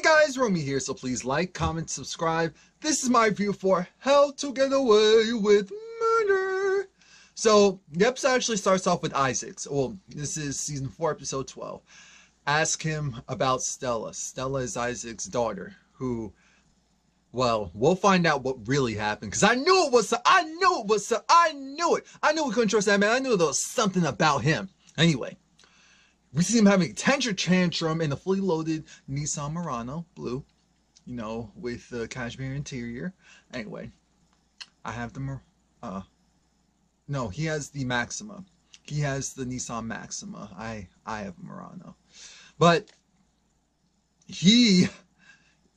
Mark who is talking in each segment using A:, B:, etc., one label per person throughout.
A: guys, Romie here, so please like, comment, subscribe. This is my review for How to Get Away with Murder. So, the episode actually starts off with Isaac. Well, this is season 4, episode 12. Ask him about Stella. Stella is Isaac's daughter, who, well, we'll find out what really happened. Because I knew it was, I knew it. I knew we couldn't trust that man. I knew there was something about him. Anyway. We see him having a temper tantrum in a fully loaded Nissan Murano, blue, you know, with the cashmere interior. Anyway, I have the, no, he has the Maxima. He has the Nissan Maxima. I have a Murano. But he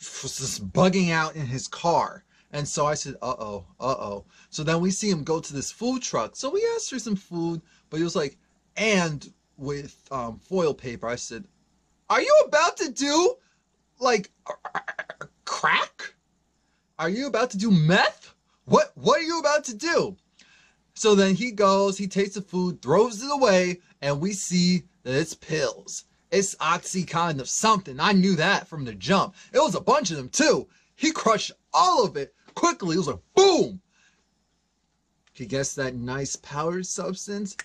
A: was just bugging out in his car. And so I said, uh-oh. So then we see him go to this food truck. So we asked for some food, but he was like, and with foil paper. I said, are you about to do like crack? Are you about to do meth? What are you about to do? So then he goes, he takes the food, throws it away, and we see that it's pills. It's Oxycontin of something. I knew that from the jump. It was a bunch of them too. He crushed all of it quickly. It was like boom. He gets that nice powdered substance.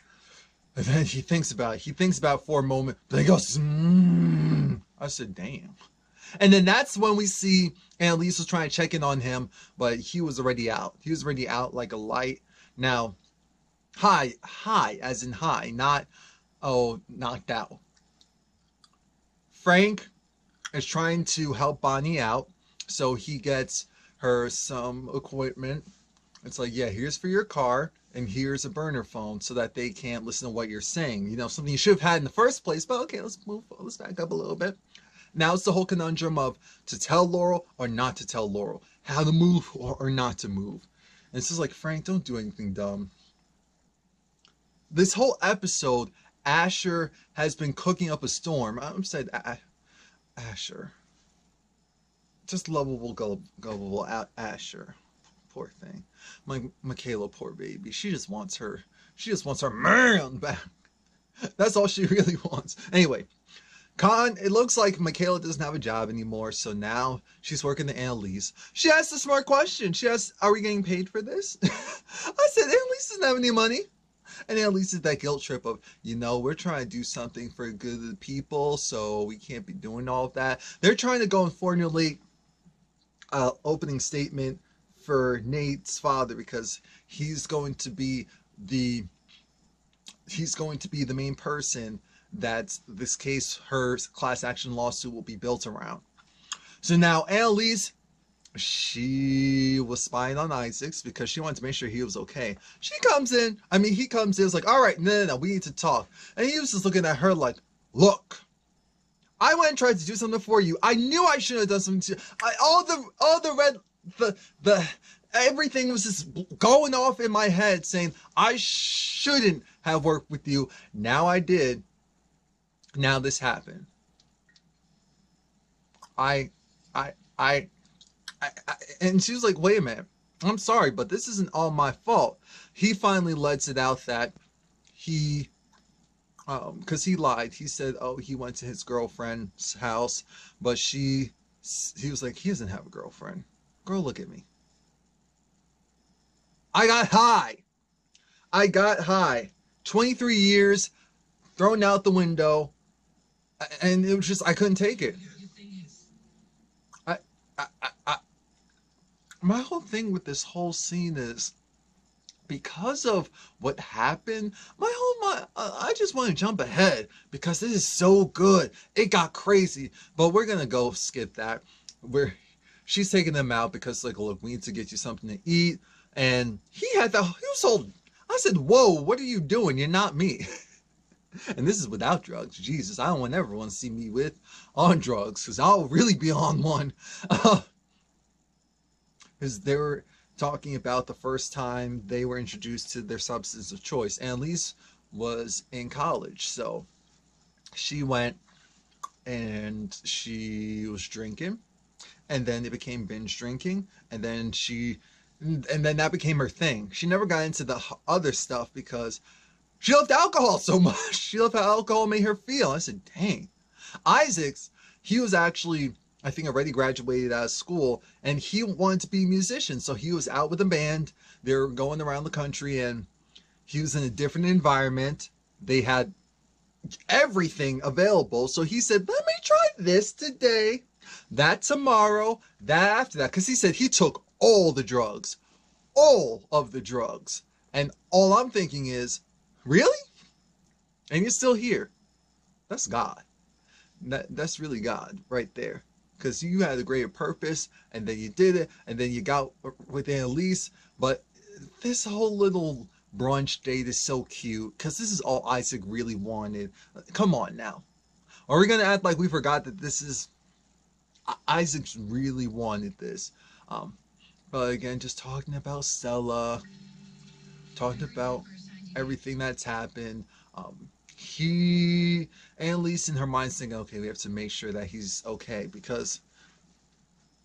A: And then he thinks about it. He thinks about it for a moment. But he goes, I said, damn. And then that's when we see Annalise was trying to check in on him. But he was already out. He was already out like a light. Now, high, as in high. Not, oh, knocked out. Frank is trying to help Bonnie out. So he gets her some equipment. It's like, yeah, here's for your car. And here's a burner phone so that they can't listen to what you're saying. You know, something you should have had in the first place. But okay, let's back up a little bit. Now it's the whole conundrum of to tell Laurel or not to tell Laurel. How to move or not to move. And it's just like, Frank, don't do anything dumb. This whole episode, Asher has been cooking up a storm. I'm saying Asher. Just lovable, gullible Asher. Poor thing. Michaela, poor baby. She just wants her man back. That's all she really wants. Anyway, it looks like Michaela doesn't have a job anymore, so now she's working to Annalise. She asked a smart question. She asked, are we getting paid for this? I said, Annalise doesn't have any money. And Annalise is that guilt trip of, you know, we're trying to do something for the good of the people, so we can't be doing all of that. They're trying to go and formulate an opening statement for Nate's father because he's going to be the main person that this case, her class action lawsuit, will be built around. So now Annalise, she was spying on Isaac because she wanted to make sure he was okay. He comes in, it's like, all right, no, we need to talk. And he was just looking at her like, look, I went and tried to do something for you. I knew I shouldn't have done something to you. Everything was just going off in my head saying I shouldn't have worked with you. Now I did. Now this happened. And she was like, wait a minute. I'm sorry, but this isn't all my fault. He finally lets it out that he, because he lied. He said, oh, he went to his girlfriend's house, but he was like, he doesn't have a girlfriend. Girl, look at me. I got high. 23 years thrown out the window. And it was just, I couldn't take it. My whole thing with this whole scene is because of what happened, I just want to jump ahead because this is so good. It got crazy, but we're going to go skip that. She's taking them out because, like, look, we need to get you something to eat. And he was all, I said, whoa, what are you doing? You're not me. And this is without drugs. Jesus, I don't want everyone to see me on drugs because I'll really be on one. Because they were talking about the first time they were introduced to their substance of choice. Annalise was in college, so she went and she was drinking. And then it became binge drinking, and then that became her thing. She never got into the other stuff because she loved alcohol so much. She loved how alcohol made her feel. I said, dang. Isaac's, he was actually I think, already graduated out of school, and he wanted to be a musician. So he was out with a band. They were going around the country, and he was in a different environment. They had everything available. So he said, let me try this today, that tomorrow, that after that. Because he said he took all the drugs, all of the drugs. And all I'm thinking is, really? And you're still here. That's God. That's really God right there. Because you had a greater purpose, and then you did it, and then you got with Annalise. But this whole little brunch date is so cute, because this is all Isaac really wanted. Come on now. Are we going to act like we forgot that this is... Isaac's really wanted this. But again, just talking about Stella, talking about everything that's happened. Annalise in her mind's thinking, okay, we have to make sure that he's okay, because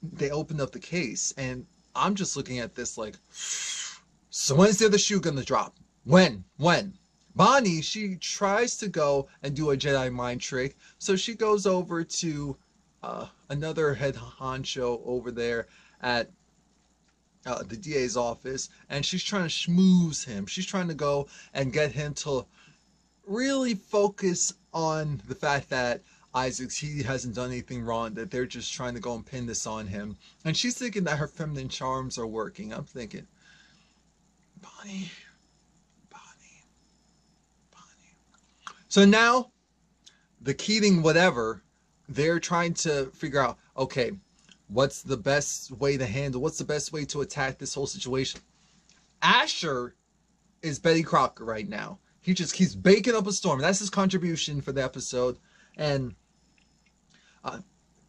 A: they opened up the case, and I'm just looking at this like, so when's the other shoe gonna drop? When? Bonnie, she tries to go and do a Jedi mind trick, so she goes over to another head honcho over there at the DA's office, and she's trying to schmooze him. She's trying to go and get him to really focus on the fact that he hasn't done anything wrong, that they're just trying to go and pin this on him. And she's thinking that her feminine charms are working. I'm thinking, Bonnie. So now, the Keating whatever, they're trying to figure out, okay, what's the best way to handle, what's the best way to attack this whole situation? Asher is Betty Crocker right now. He just keeps baking up a storm. That's his contribution for the episode. And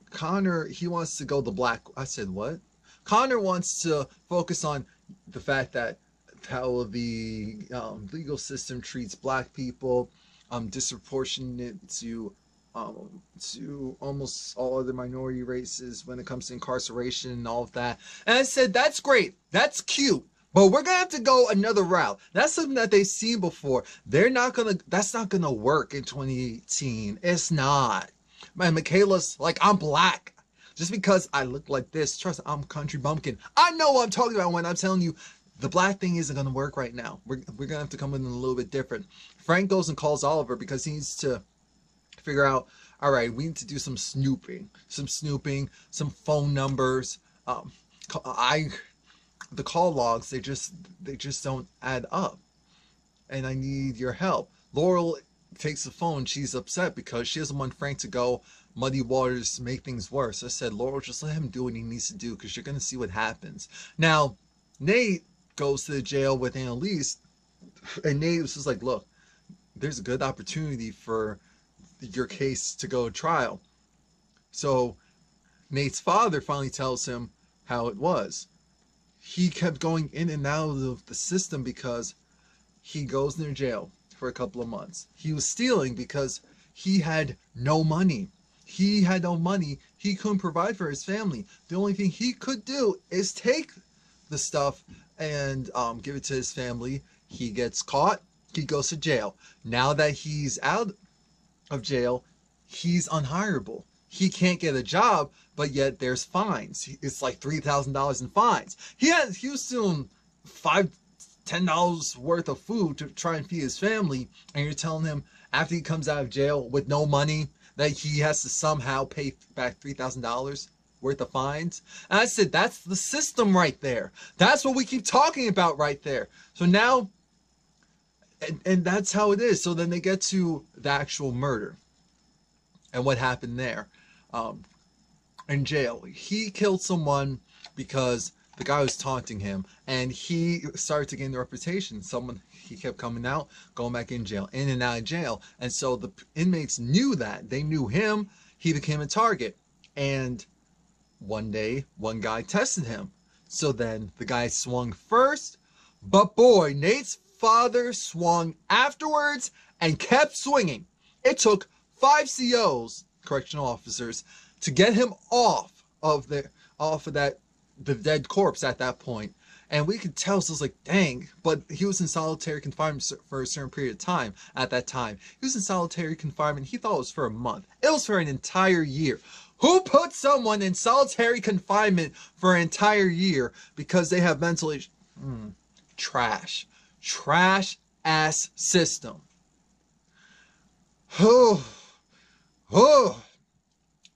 A: Connor, he wants to go the black... I said, what? Connor wants to focus on the fact that how the legal system treats black people, disproportionate to almost all other minority races when it comes to incarceration and all of that. And I said, that's great. That's cute. But we're gonna have to go another route. That's something that they've seen before. That's not gonna work in 2018. It's not. Man, Michaela's like, I'm black. Just because I look like this, trust me, I'm country bumpkin. I know what I'm talking about when I'm telling you the black thing isn't gonna work right now. We're gonna have to come in a little bit different. Frank goes and calls Oliver because he needs to figure out, all right, we need to do some snooping, some phone numbers. The call logs, they just don't add up, and I need your help. Laurel takes the phone. She's upset because she doesn't want Frank to go muddy waters, make things worse. I said, Laurel, just let him do what he needs to do, because you're going to see what happens. Now, Nate goes to the jail with Annalise, and Nate was just like, look, there's a good opportunity for your case to go to trial. So Nate's father finally tells him how it was. He kept going in and out of the system because he goes near jail for a couple of months. He was stealing because he had no money. He couldn't provide for his family. The only thing he could do is take the stuff and give it to his family. He gets caught. He goes to jail. Now that he's out of jail, he's unhireable. He can't get a job, but yet there's fines. It's like $3,000 in fines. He was stealing $5-10 worth of food to try and feed his family, and you're telling him after he comes out of jail with no money that he has to somehow pay back $3,000 worth of fines. And I said, that's the system right there. That's what we keep talking about right there. So now, and that's how it is. So then they get to the actual murder and what happened there. In jail, he killed someone because the guy was taunting him, and he started to gain the reputation. He kept coming out, going back in jail, in and out of jail, and so the inmates knew that. They knew him. He became a target, and one day, one guy tested him. So then the guy swung first, but boy, Nate's father swung afterwards and kept swinging. It took 5 COs, correctional officers, to get him off of the dead corpse at that point. And we could tell, so it was like, dang, but he was in solitary confinement for a certain period of time at that time. He was in solitary confinement. He thought it was for a month. It was for an entire year. Who puts someone in solitary confinement for an entire year because they have mental issues? Trash. Trash ass system. Oh. Oh.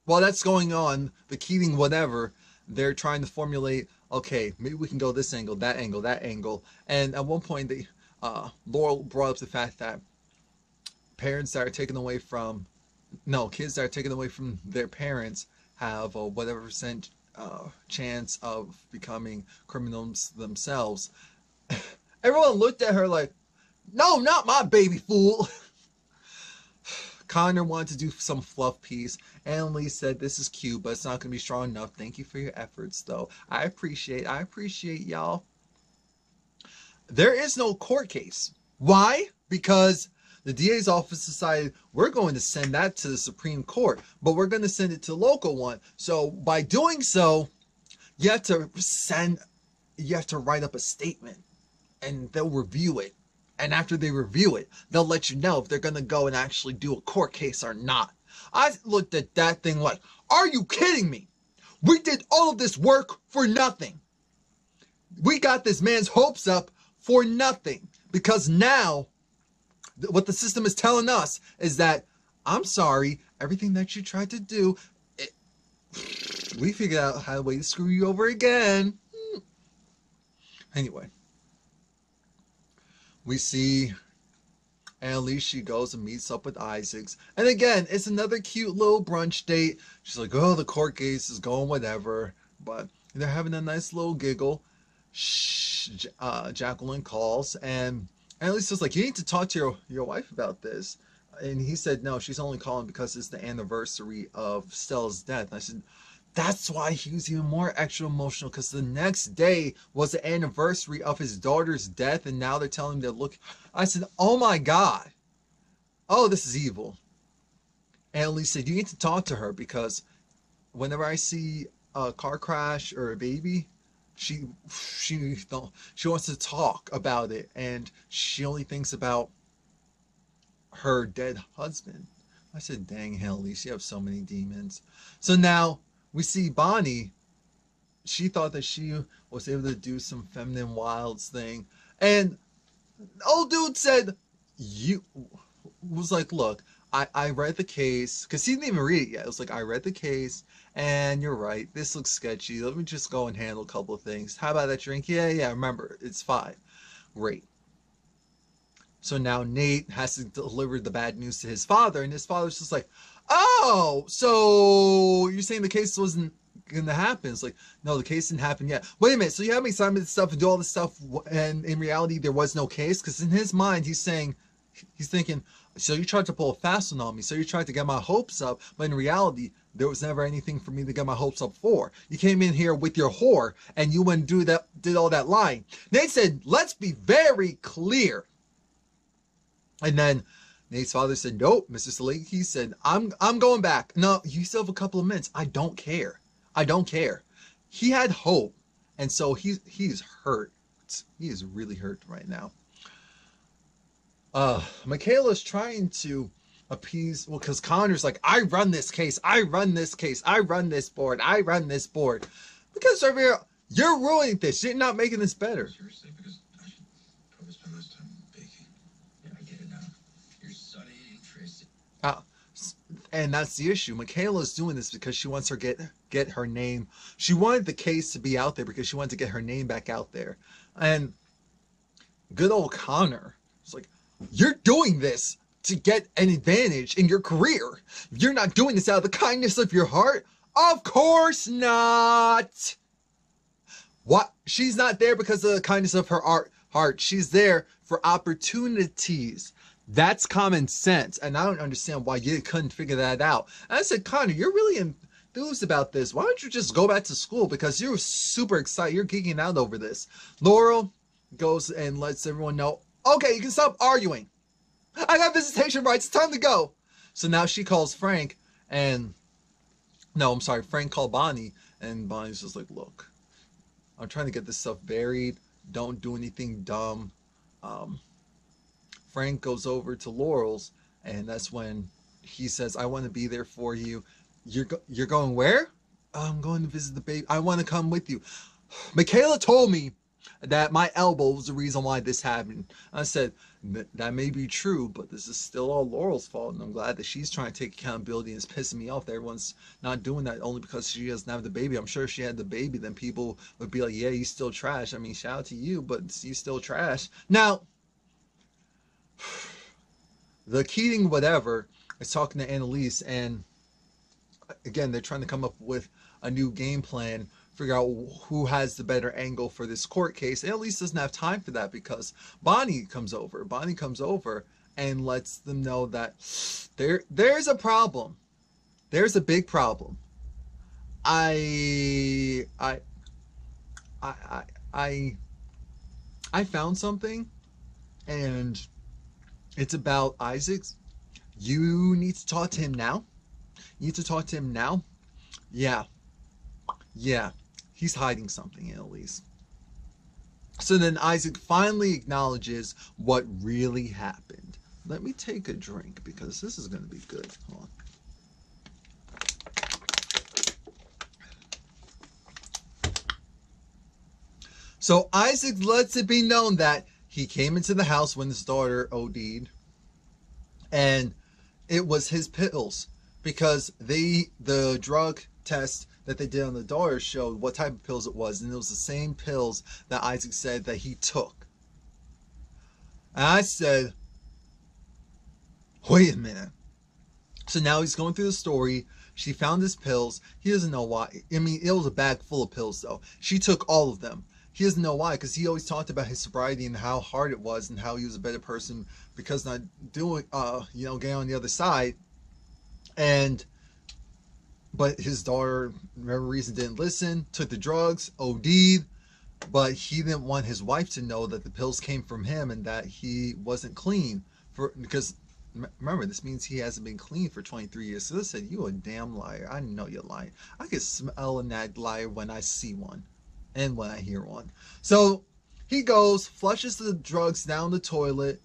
A: While that's going on, the Keating whatever, they're trying to formulate, okay, maybe we can go this angle, that angle, that angle. And at one point, Laurel brought up the fact that parents that are taken away from, no, kids that are taken away from their parents have a whatever percent chance of becoming criminals themselves. Everyone looked at her like, no, not my baby fool. Connor wanted to do some fluff piece. Annalise said, this is cute, but it's not going to be strong enough. Thank you for your efforts, though. I appreciate y'all. There is no court case. Why? Because the DA's office decided we're going to send that to the Supreme Court, but we're going to send it to the local one. So by doing so, you have to write up a statement, and they'll review it. And after they review it, they'll let you know if they're going to go and actually do a court case or not. I looked at that thing like, are you kidding me? We did all of this work for nothing. We got this man's hopes up for nothing. Because now, what the system is telling us is that, I'm sorry, everything that you tried to do, we figured out how to screw you over again. Anyway. We see Annalise, she goes and meets up with Isaacs. And again, it's another cute little brunch date. She's like, oh, the court case is going whatever. But they're having a nice little giggle. Jacqueline calls. And Annalise is like, you need to talk to your wife about this. And he said, no, she's only calling because it's the anniversary of Stella's death. And I said, that's why he was even more extra emotional, because the next day was the anniversary of his daughter's death, and now they're telling him to look. I said, oh my God. Oh, this is evil. And Annalise said, you need to talk to her, because whenever I see a car crash or a baby, she wants to talk about it, and she only thinks about her dead husband. I said, dang, Annalise, you have so many demons. So now we see Bonnie. She thought that she was able to do some feminine wilds thing. And old dude said, was like, look, I read the case, because he didn't even read it yet. It was like, I read the case, and you're right. This looks sketchy. Let me just go and handle a couple of things. How about that drink? Yeah, remember, it's fine. Great. So now Nate has to deliver the bad news to his father, and his father's just like, oh, so you're saying the case wasn't going to happen? It's like, no, the case didn't happen yet. Wait a minute, so you have me sign this stuff and do all this stuff, and in reality there was no case? Because in his mind he's thinking, so you tried to pull a fast one on me, so you tried to get my hopes up, but in reality there was never anything for me to get my hopes up for. You came in here with your whore, and you went and did all that lying. Nate said, let's be very clear. And then Nate's father said, nope. Mr. Saliki said, I'm going back. No, you still have a couple of minutes. I don't care. I don't care. He had hope. And so he's hurt. He is really hurt right now. Michaela's trying to appease, well, because Connor's like, I run this case. I run this case. I run this board. I run this board. Because over here, you're ruining this. You're not making this better.
B: Seriously, because I should probably spend less time baking. Yeah, I get it now. You're studying, Tracy.
A: And that's the issue. Michaela's doing this because she wants her get her name. She wanted the case to be out there because she wanted to get her name back out there. And good old Connor is like, you're doing this to get an advantage in your career. You're not doing this out of the kindness of your heart. Of course not. What? She's not there because of the kindness of her heart. She's there for opportunities. That's common sense, and I don't understand why you couldn't figure that out. And I said, Connor, you're really enthused about this. Why don't you just go back to school? Because you're super excited. You're geeking out over this. Laurel goes and lets everyone know, okay, you can stop arguing. I got visitation rights. It's time to go. So now she calls Frank, and no, I'm sorry, Frank called Bonnie, and Bonnie's just like, look, I'm trying to get this stuff buried. Don't do anything dumb. Frank goes over to Laurel's, and that's when he says, I want to be there for you. You're going where? I'm going to visit the baby. I want to come with you. Michaela told me that my elbow was the reason why this happened. I said, that may be true, but this is still all Laurel's fault, and I'm glad that she's trying to take accountability, and it's pissing me off that everyone's not doing that only because she doesn't have the baby. I'm sure if she had the baby, then people would be like, yeah, you still trash. I mean, shout out to you, but you still trash. Now, the Keating whatever is talking to Annalise, and again, they're trying to come up with a new game plan, figure out who has the better angle for this court case. And Annalise doesn't have time for that because Bonnie comes over. Bonnie comes over and lets them know that there's a problem. There's a big problem. I found something, and it's about Isaacs. You need to talk to him now. You need to talk to him now. Yeah. He's hiding something, Annalise. So then Isaac finally acknowledges what really happened. Let me take a drink because this is going to be good. Hold on. So Isaac lets it be known that he came into the house when his daughter OD'd, and it was his pills, because the drug test that they did on the daughter showed what type of pills it was, and it was the same pills that Isaac said that he took. And I said, wait a minute. So now he's going through the story. She found his pills. He doesn't know why. I mean, it was a bag full of pills, though. She took all of them. He doesn't know why, because he always talked about his sobriety and how hard it was and how he was a better person because not doing, getting on the other side. But his daughter, for whatever reason, didn't listen, took the drugs, OD'd, but he didn't want his wife to know that the pills came from him and that he wasn't clean. Because remember, this means he hasn't been clean for 23 years. So they said, you a damn liar. I know you're lying. I can smell a that liar when I see one and when I hear one. So he goes, flushes the drugs down the toilet.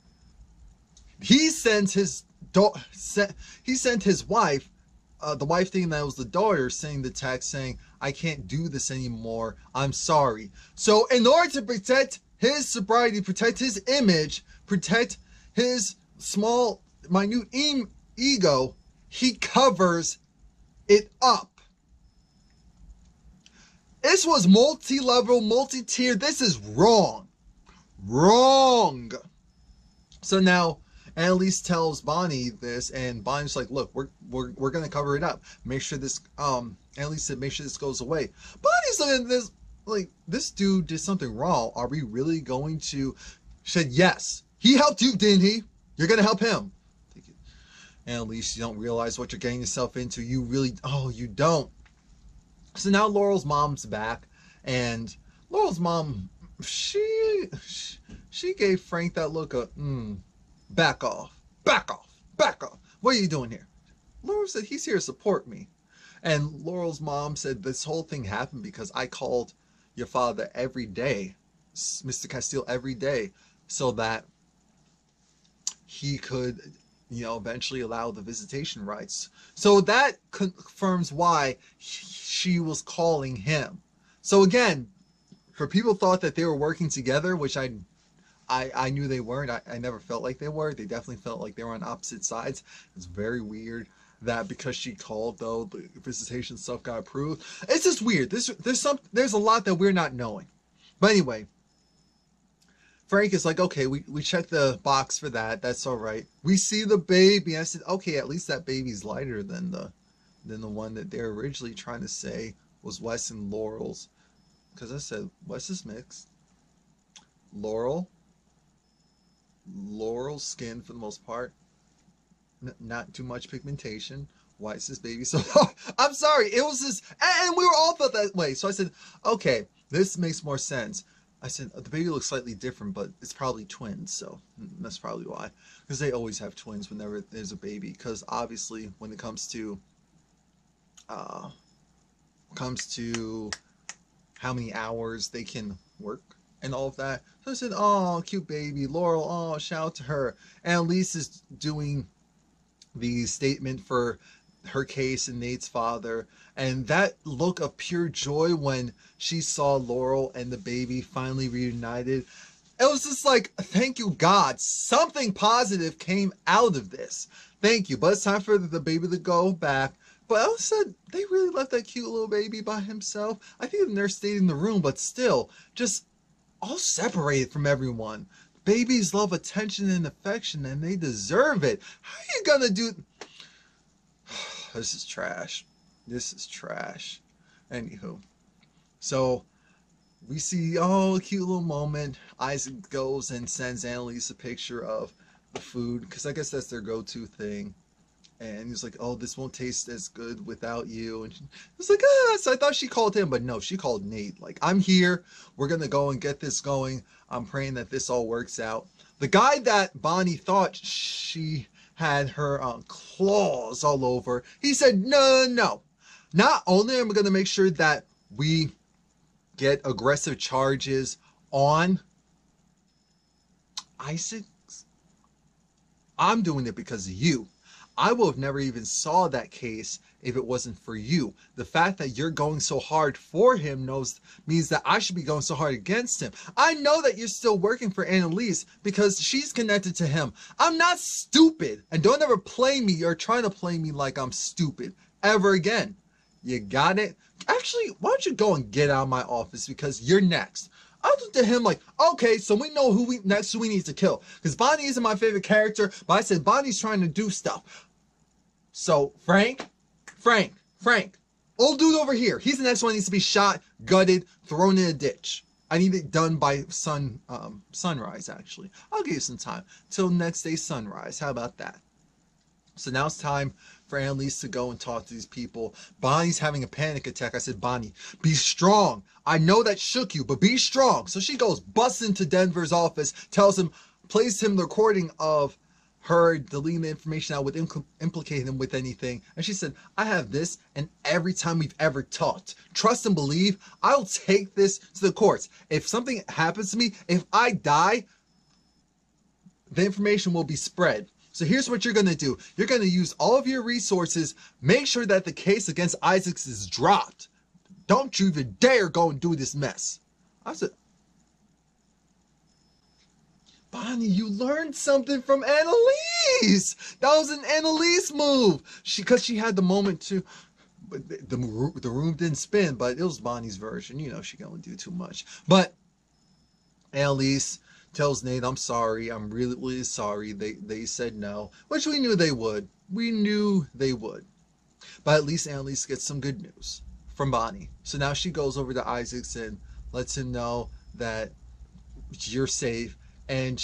A: He sends his wife, the wife thinking that was the daughter, sending the text saying, I can't do this anymore. I'm sorry. So in order to protect his sobriety, protect his image, protect his small, minute ego, he covers it up. This was multi-level, multi-tier. This is wrong. Wrong. So now Annalise tells Bonnie this, and Bonnie's like, look, we're gonna cover it up. Make sure this Annalise said, make sure this goes away. Bonnie's looking at this like, this dude did something wrong. Are we really going to? She said, yes. He helped you, didn't he? You're gonna help him. Annalise, you don't realize what you're getting yourself into. You really, you don't. So now Laurel's mom's back, and Laurel's mom, she gave Frank that look of, back off. What are you doing here? Laurel said, he's here to support me. And Laurel's mom said, this whole thing happened because I called your father every day, Mr. Castile, every day, so that he could, eventually allow the visitation rights. So that confirms why she was calling him. So again, for people thought that they were working together, which I knew they weren't. I never felt like they were. They definitely felt like they were on opposite sides. It's very weird that because she called, though, the visitation stuff got approved. It's just weird. There's a lot that we're not knowing. But anyway, Frank is like, okay, we checked the box for that. That's all right. We see the baby. I said, okay, at least that baby's lighter than the one that they're originally trying to say was Wes and Laurel's. Because I said, Wes is mixed. Laurel's skin for the most part. Not too much pigmentation. Wes's baby. So I'm sorry. It was just, and we were all felt that way. So I said, okay, this makes more sense. I said, the baby looks slightly different, but it's probably twins, so that's probably why. Because they always have twins whenever there's a baby. Because obviously, when it comes to how many hours they can work and all of that. So I said, oh, cute baby, Laurel. Oh, shout out to her. And Elise is doing the statement for her case and Nate's father, and that look of pure joy when she saw Laurel and the baby finally reunited. It was just like, thank you, God. Something positive came out of this. Thank you. But it's time for the baby to go back. But I said they really left that cute little baby by himself. I think the nurse stayed in the room, but still, just all separated from everyone. Babies love attention and affection, and they deserve it. How are you gonna do? This is trash. This is trash. Anywho, so we see, oh, a cute little moment. Isaac goes and sends Annalise a picture of the food, because I guess that's their go-to thing. And he's like, oh, this won't taste as good without you. And he's like, ah. So I thought she called him, but no, she called Nate. Like, I'm here. We're going to go and get this going. I'm praying that this all works out. The guy that Bonnie thought she had her claws all over, he said, no, no. Not only am I going to make sure that we get aggressive charges on Isaac, I'm doing it because of you. I would have never even saw that case if it wasn't for you. The fact that you're going so hard for him means that I should be going so hard against him. I know that you're still working for Annalise because she's connected to him. I'm not stupid. And don't ever play me or try to play me like I'm stupid ever again. You got it? Actually, why don't you go and get out of my office, because you're next. I looked at him like, okay, so we know who we need to kill. Because Bonnie isn't my favorite character, but I said Bonnie's trying to do stuff. So Frank, old dude over here, he's the next one that needs to be shot, gutted, thrown in a ditch. I need it done by sunrise, actually. I'll give you some time till next day sunrise. How about that? So now it's time for Annalise to go and talk to these people. Bonnie's having a panic attack. I said, Bonnie, be strong. I know that shook you, but be strong. So she goes, busts into Denver's office, tells him, plays him the recording of her deleting the information out would implicate him with anything. And she said, I have this, and every time we've ever talked, trust and believe, I'll take this to the courts. If something happens to me, if I die, the information will be spread. So here's what you're going to do. You're going to use all of your resources. Make sure that the case against Isaacs is dropped. Don't you even dare go and do this mess. I said, Bonnie, you learned something from Annalise. That was an Annalise move. Because she had the moment to, but the room didn't spin, but it was Bonnie's version. You know, she can only do too much. But Annalise tells Nate, I'm sorry. I'm really, really sorry. They said no, which we knew they would. We knew they would. But at least Annalise gets some good news from Bonnie. So now she goes over to Isaacs and lets him know that you're safe. And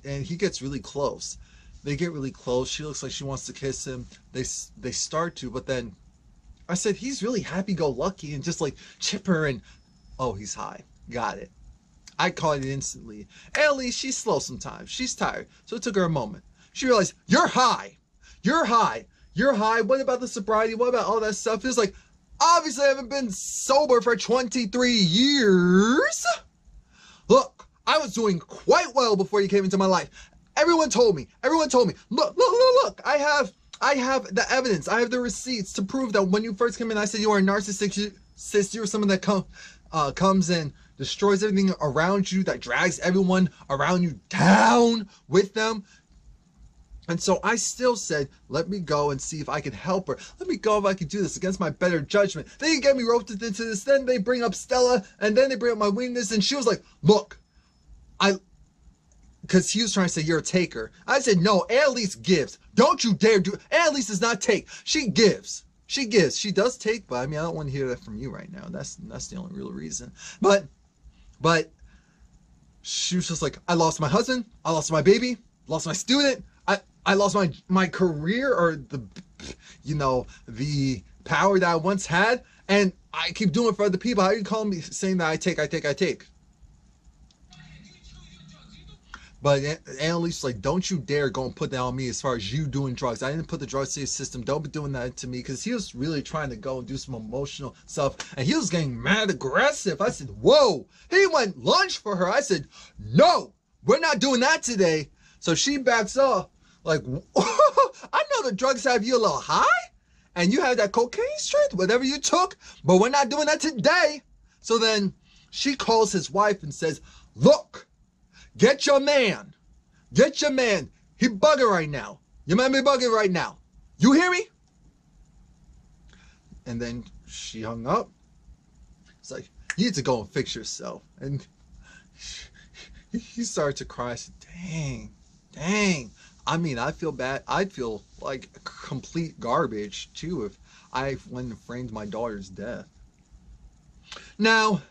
A: and he gets really close. They get really close. She looks like she wants to kiss him. They start to, but then I said, he's really happy-go-lucky and just like chipper and, oh, he's high. Got it. I caught it instantly. At least she's slow sometimes. She's tired. So it took her a moment. She realized, you're high. You're high. You're high. What about the sobriety? What about all that stuff? It was like, obviously I haven't been sober for 23 years. Look, I was doing quite well before you came into my life. Everyone told me. Look. I have the evidence. I have the receipts to prove that when you first came in, I said you are a narcissist. You were someone that comes and destroys everything around you, that drags everyone around you down with them. And so I still said, let me go and see if I could help her. Let me go if I could do this against my better judgment. They get me roped into this. Then they bring up Stella, and then they bring up my weakness. And she was like, look, because he was trying to say you're a taker. I said, no, Annalise gives. Don't you dare do it. Annalise does not take. She gives. She gives. She does take, but I mean, I don't want to hear that from you right now. That's the only real reason. But she was just like, I lost my husband. I lost my baby. Lost my student. I lost my career, or the power that I once had, and I keep doing it for other people. How are you calling me saying that I take? But Annalise was like, don't you dare go and put that on me as far as you doing drugs. I didn't put the drugs to your system. Don't be doing that to me. Because he was really trying to go and do some emotional stuff. And he was getting mad aggressive. I said, whoa. He went lunch for her. I said, no, we're not doing that today. So she backs off. Like, I know the drugs have you a little high, and you have that cocaine strength, whatever you took, but we're not doing that today. So then she calls his wife and says, look, get your man. Get your man. He bugging right now. Your man be bugging right now. You hear me? And then she hung up. It's like, you need to go and fix yourself. And he started to cry. I said, dang. I mean, I feel bad. I'd feel like complete garbage too if I went and framed my daughter's death. Now,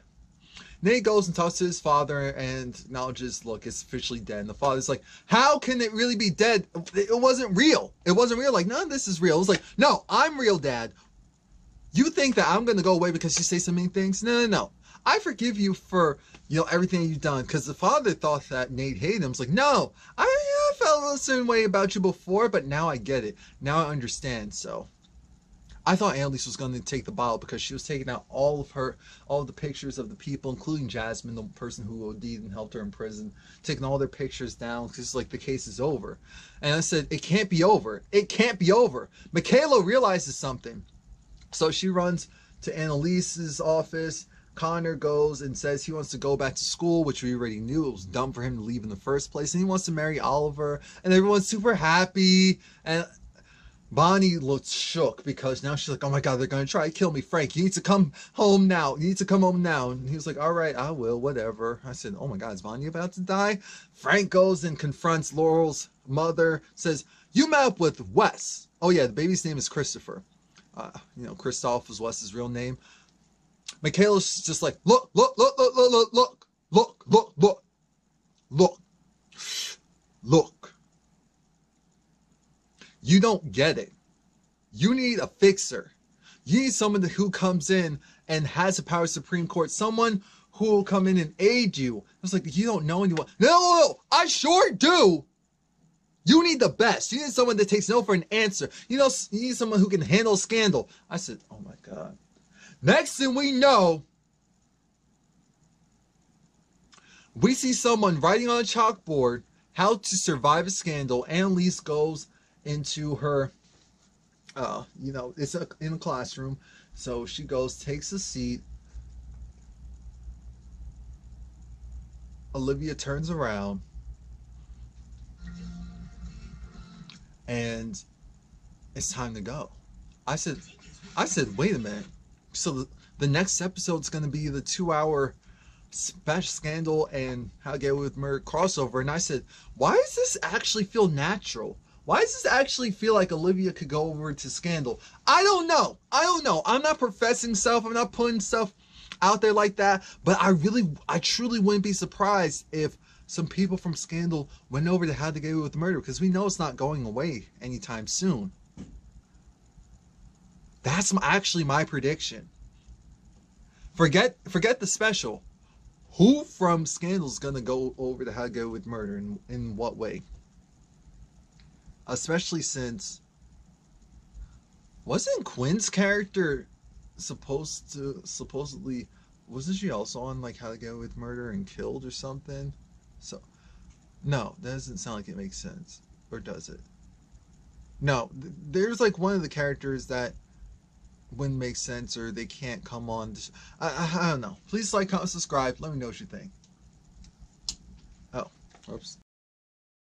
A: Nate goes and talks to his father and acknowledges, look, it's officially dead. And the father's like, how can it really be dead? It wasn't real. It wasn't real. Like, none of this is real. It was like, no, I'm real, Dad. You think that I'm going to go away because you say so many things? No. I forgive you for, everything you've done. Because the father thought that Nate hated him. It's like, no, I felt a certain way about you before, but now I get it. Now I understand. So I thought Annalise was going to take the bottle because she was taking out all of the pictures of the people, including Jasmine, the person who OD'd and helped her in prison, taking all their pictures down because it's like the case is over. And I said, it can't be over. It can't be over. Michaela realizes something. So she runs to Annalise's office. Connor goes and says he wants to go back to school, which we already knew. It was dumb for him to leave in the first place. And he wants to marry Oliver. And everyone's super happy. And Bonnie looks shook because now she's like, oh my God, they're going to try to kill me. Frank, you need to come home now. You need to come home now. And he was like, all right, I will, whatever. I said, oh my God, is Bonnie about to die? Frank goes and confronts Laurel's mother, says, you met up with Wes. Oh yeah, the baby's name is Christopher. Christoph was Wes's real name. Michaela's just like, look. You don't get it. You need a fixer. You need someone who comes in and has the power of Supreme Court. Someone who will come in and aid you. It's like, you don't know anyone. No, I sure do. You need the best. You need someone that takes no for an answer. You need someone who can handle a scandal. I said, oh my God. Next thing we know, we see someone writing on a chalkboard how to survive a scandal. Annalise goes into her, it's in a classroom. So she goes, takes a seat. Olivia turns around. And it's time to go. I said, wait a minute. So the next episode is going to be the 2-hour special scandal and How to Get Away with Murder crossover. And I said, why does this actually feel natural? Why does this actually feel like Olivia could go over to Scandal? I don't know. I'm not professing stuff. I'm not putting stuff out there like that. But I truly wouldn't be surprised if some people from Scandal went over to How to Get Away with Murder, because we know it's not going away anytime soon. That's actually my prediction. Forget the special. Who from Scandal is going to go over to How to Get Away with Murder, and in what way? Especially since, wasn't Quinn's character supposedly, wasn't she also on like How to Get Away with Murder and killed or something? So, no, that doesn't sound like it makes sense. Or does it? No, there's like one of the characters that wouldn't make sense, or they can't come on. I don't know. Please like, comment, subscribe. Let me know what you think. Oh, oops.